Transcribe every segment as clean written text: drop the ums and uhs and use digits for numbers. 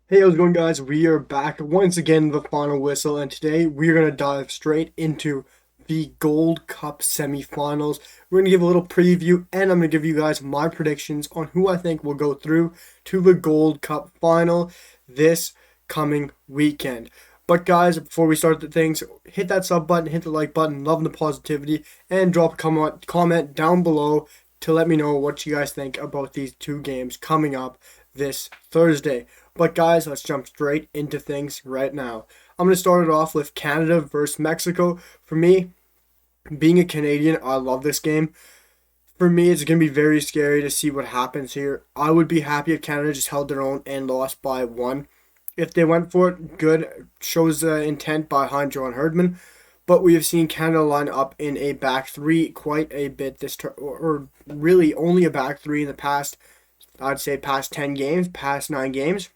Hey, how's it going, guys? We are back once again, the final whistle, and today we're going to dive straight into the Gold Cup semifinals. We're going to give a little preview, and I'm going to give you guys my predictions on who I think will go through to the Gold Cup final this coming weekend. But, guys, before we start the things, hit that sub button, hit the like button, loving the positivity, and drop a comment down below to let me know what you guys think about these two games coming up this Thursday. But guys, let's jump straight into things right now. I'm going to start it off with Canada versus Mexico. For me, being a Canadian, I love this game. For me, it's going to be very scary to see what happens here. I would be happy if Canada just held their own and lost by one. If they went for it, good. Shows the intent behind John Herdman. But we have seen Canada line up in a back three quite a bit this turn, or really only a back three in the past, I'd say past 10 games, past 9 games.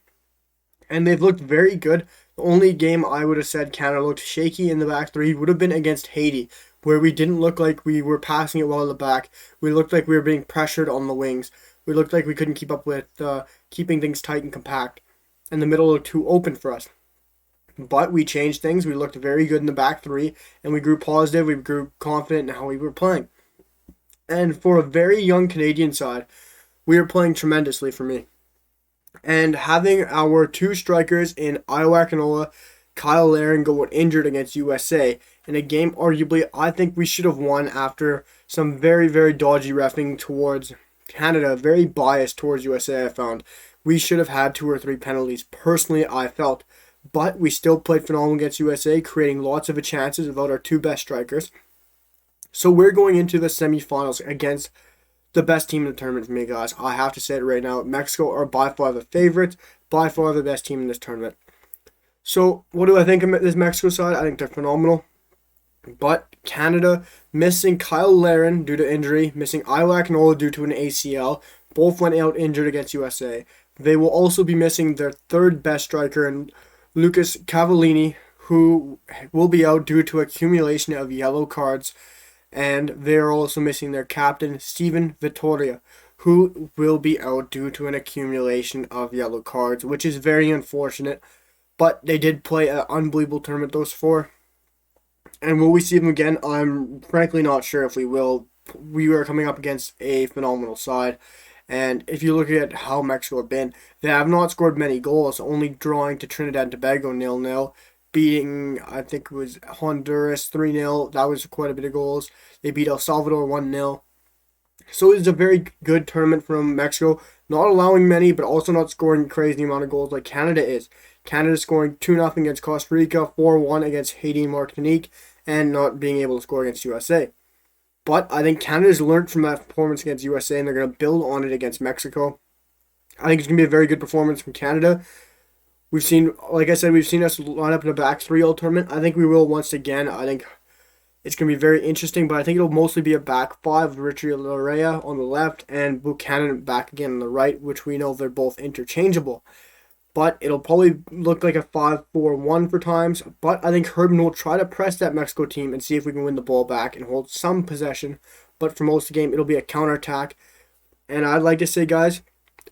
And they've looked very good. The only game I would have said Canada looked shaky in the back three would have been against Haiti, where we didn't look like we were passing it well in the back. We looked like we were being pressured on the wings. We looked like we couldn't keep up with keeping things tight and compact. And the middle looked too open for us. But we changed things. We looked very good in the back three, and we grew positive. We grew confident in how we were playing. And for a very young Canadian side, we are playing tremendously for me. And having our two strikers in Iowakanola, Kyle Larin go out injured against USA in a game arguably I think we should have won after some very, very dodgy reffing towards Canada, very biased towards USA I found. We should have had 2 or 3 penalties, personally I felt. But we still played phenomenal against USA, creating lots of chances without our two best strikers. So we're going into the semifinals against the best team in the tournament for me, guys. I have to say it right now. Mexico are by far the favorites, by far the best team in this tournament. So, what do I think of this Mexico side? I think they're phenomenal. But Canada missing Kyle Larin due to injury, missing Iowakanola due to an ACL. Both went out injured against USA. They will also be missing their third best striker in Lucas Cavallini, who will be out due to accumulation of yellow cards. And they are also missing their captain, Steven Vittoria, who will be out due to an accumulation of yellow cards, which is very unfortunate. But they did play an unbelievable tournament, those four. And will we see them again? I'm frankly not sure if we will. We are coming up against a phenomenal side. And if you look at how Mexico have been, they have not scored many goals, only drawing to Trinidad and Tobago 0-0. Beating, I think it was Honduras 3-0. That was quite a bit of goals. They beat El Salvador 1-0. So it's a very good tournament from Mexico. Not allowing many, but also not scoring a crazy amount of goals like Canada is. Canada scoring 2-0 against Costa Rica, 4-1 against Haiti and Martinique, and not being able to score against USA. But I think Canada's learned from that performance against USA, and they're going to build on it against Mexico. I think it's going to be a very good performance from Canada. We've seen, like I said, we've seen us line up in a back three all tournament. I think we will once again. I think it's going to be very interesting, but I think it'll mostly be a back five with Richie Larea on the left and Buchanan back again on the right, which we know they're both interchangeable. But it'll probably look like a 5-4-1 for times. But I think Herdman will try to press that Mexico team and see if we can win the ball back and hold some possession. But for most of the game, it'll be a counterattack. And I'd like to say, guys,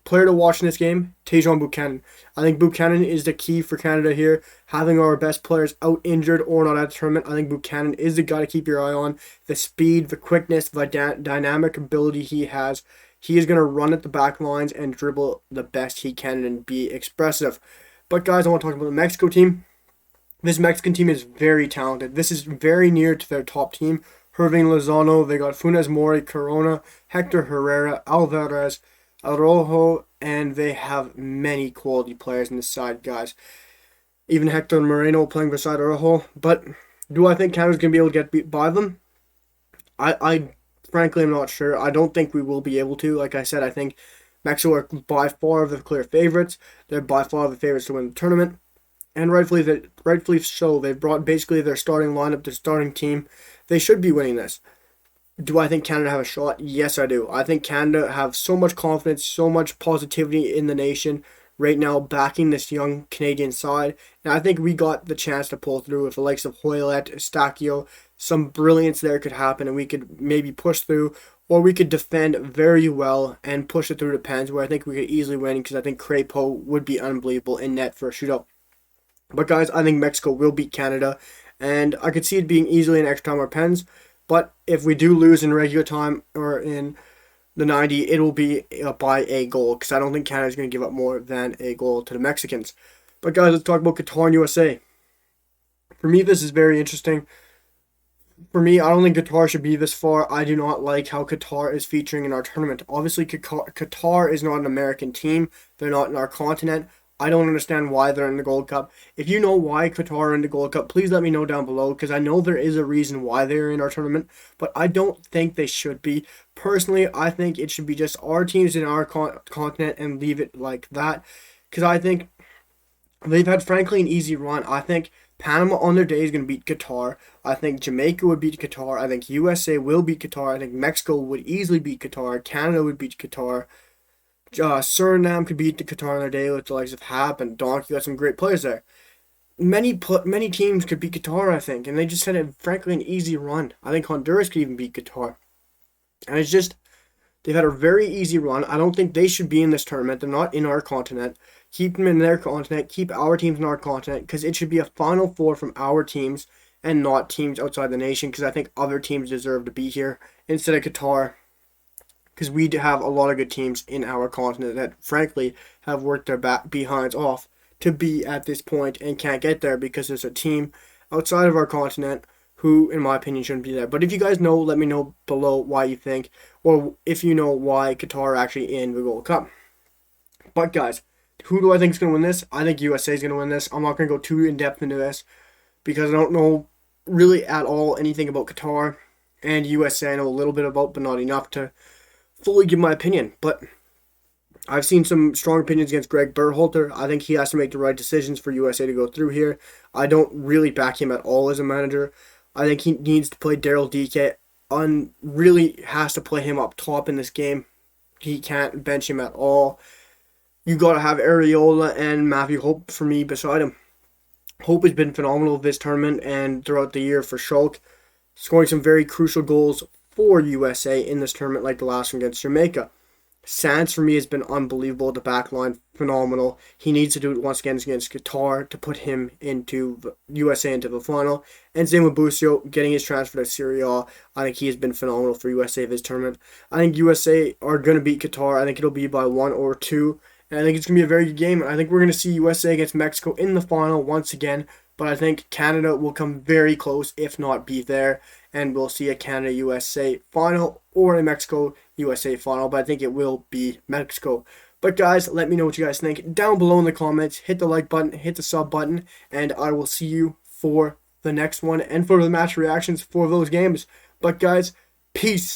player to watch in this game, Tajon Buchanan. I think Buchanan is the key for Canada here. Having our best players out injured or not at the tournament, I think Buchanan is the guy to keep your eye on. The speed, the quickness, the dynamic ability he has. He is going to run at the back lines and dribble the best he can and be expressive. But guys, I want to talk about the Mexico team. This Mexican team is very talented. This is very near to their top team. Herving Lozano, they got Funes Mori, Corona, Hector Herrera, Alvarez, Araujo, and they have many quality players in this side, guys. Even Hector Moreno playing beside Araujo. But do I think Canada's going to be able to get beat by them? I frankly am not sure. I don't think we will be able to. Like I said, I think Mexico are by far the clear favorites. They're by far the favorites to win the tournament. And rightfully so. They've brought basically their starting lineup, their starting team. They should be winning this. Do I think Canada have a shot? Yes, I do. I think Canada have so much confidence, so much positivity in the nation right now backing this young Canadian side. And I think we got the chance to pull through with the likes of Hoylett, Stachio. Some brilliance there could happen and we could maybe push through. or we could defend very well and push it through the pens, where I think we could easily win because I think Crepeau would be unbelievable in net for a shootout. But guys, I think Mexico will beat Canada, and I could see it being easily in extra time or pens. But if we do lose in regular time or in the 90, it will be by a goal, because I don't think Canada's going to give up more than a goal to the Mexicans. But guys, let's talk about Qatar and USA. For me, this is very interesting. For me, I don't think Qatar should be this far. I do not like how Qatar is featuring in our tournament. Obviously, Qatar is not an American team. They're not in our continent. I don't understand why they're in the Gold Cup. If you know why Qatar are in the Gold Cup, please let me know down below, because I know there is a reason why they're in our tournament, but I don't think they should be. Personally, I think it should be just our teams in our continent and leave it like that, because I think they've had, frankly, an easy run. I think Panama on their day is going to beat Qatar. I think Jamaica would beat Qatar. I think USA will beat Qatar. I think Mexico would easily beat Qatar. Canada would beat Qatar. Suriname could beat the Qatar on their day with the likes of Hap and Donkey. Got some great players there. Many teams could beat Qatar, I think, and they just had, frankly, an easy run. I think Honduras could even beat Qatar. And it's just, they've had a very easy run. I don't think they should be in this tournament. They're not in our continent. Keep them in their continent. Keep our teams in our continent, because it should be a Final Four from our teams and not teams outside the nation, because I think other teams deserve to be here instead of Qatar, because we have a lot of good teams in our continent that, frankly, have worked their behinds off to be at this point and can't get there because there's a team outside of our continent who, in my opinion, shouldn't be there. But if you guys know, let me know below why you think, or if you know why Qatar are actually in the Gold Cup. But guys, who do I think is going to win this? I think USA is going to win this. I'm not going to go too in-depth into this because I don't know really at all anything about Qatar, and USA I know a little bit about, but not enough to fully give my opinion. But I've seen some strong opinions against Greg Berhalter. I think he has to make the right decisions for USA to go through here. I don't really back him at all as a manager. I think he needs to play Daryl Dike. Really has to play him up top in this game. He can't bench him at all. You got to have Areola and Matthew Hope for me beside him. Hope has been phenomenal this tournament and throughout the year for Schalke, scoring some very crucial goals for USA in this tournament, like the last one against Jamaica. Sands for me has been unbelievable at the back line, phenomenal. He needs to do it once again against Qatar to put him into USA into the final. And same with Busio, getting his transfer to Serie A. I think he has been phenomenal for USA this tournament. I think USA are going to beat Qatar. I think it'll be by 1 or 2. And I think it's going to be a very good game. I think we're going to see USA against Mexico in the final once again. But I think Canada will come very close, if not be there. And we'll see a Canada-USA final or a Mexico-USA final. But I think it will be Mexico. But guys, let me know what you guys think down below in the comments. Hit the like button, hit the sub button. And I will see you for the next one and for the match reactions for those games. But guys, peace.